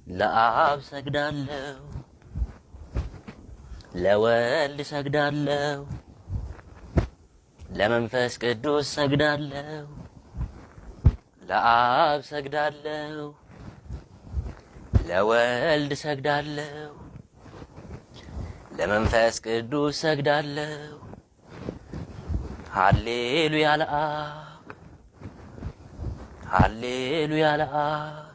ለአብ ሰግዳለሁ ለወልድ ሰግዳለሁ ለመንፈስ ቅዱስ ሰግዳለሁ ለአብ ሰግዳለሁ ለወልድ ሰግዳለሁ ለመንፈስ ቅዱስ ሰግዳለሁ ሃሌሉያ ለአብ ሃሌሉያ ለአብ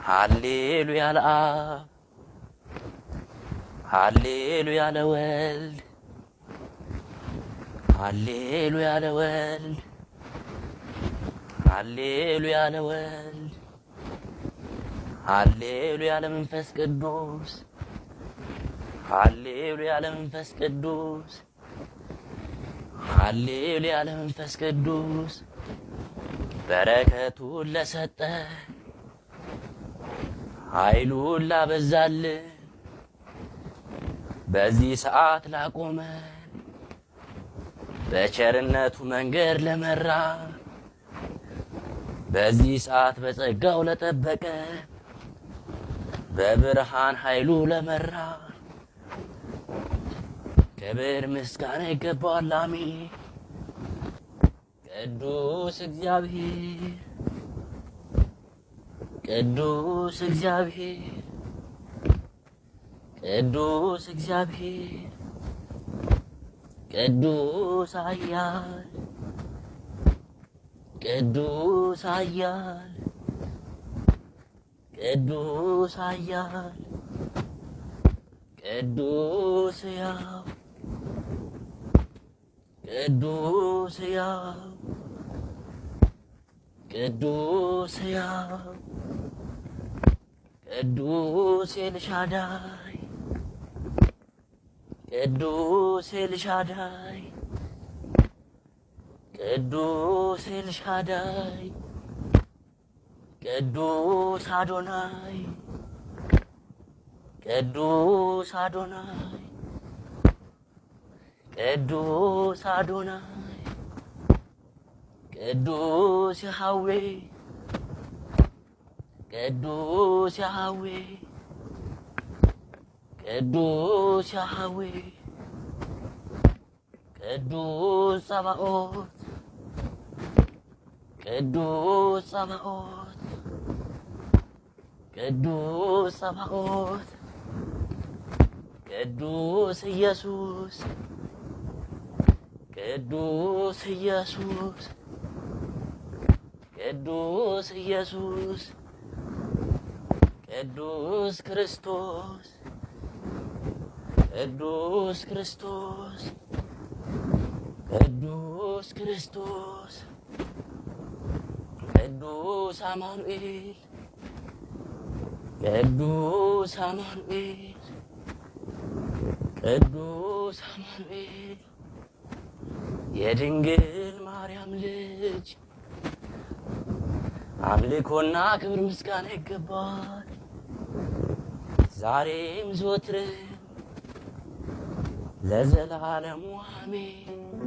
ሃሌሉያ ለአብ ሃሌሉያ ለወልድ ሃሌሉያ ለወልድ ሃሌሉያ ለወልድ ሃሌሉያ ለመንፈስ ቅዱስ ሃሌሉያ ለመንፈስ ቅዱስ ሃሌሉያ ለመንፈስ ቅዱስ በረከቱን ለሰጠ ኃይሉን ላበዛልን በዚህ ሰዓት ላቆመ በቸርነቱ መንገድ ለመራ በዚህ ሰዓት በጸጋው ለጠበቀ በብርሃን ኃይሉ ለመራ ክብር ምስጋና ይገባዋል። አሜን። ቅዱስ እግዚአብሔር ቅዱስ እግዚአብሔር ቅዱስ እግዚአብሔር ቅዱስ ኃያል ቅዱስ ኃያል ቅዱስ ኃያል ቅዱስ ሕያው ቅዱስ ሕያው ቅዱስ ሕያው ቅዱስ ኤልሻዳይ ቅዱስ ኤልሻዳይ ቅዱስ ኤልሻዳይ ቅዱስ አዶናይ ቅዱስ አዶናይ ቅዱስ አዶናይ ቅዱስ ያህዌ ቅዱስ ያህዌ ቅዱስ ያህዌ ቅዱስ ጸባኦት ቅዱስ ጸባኦት ቅዱስ ጸባኦት ቅዱስ ኢየሱስ ቅዱስ ኢየሱስ ቅዱስ ኢየሱስ ቅዱስ ክርስቶስ ቅዱስ ክርስቶስ ቅዱስ ክርስቶስ ቅዱስ አማኑኤል ቅዱስ አማኑኤል ቅዱስ አማኑኤል የድንግል ማርያም ልጅ አምልኮና ክብር ምስጋና ይገባል ዛሬም ዘወትርም ለዘላለሙ አሜን።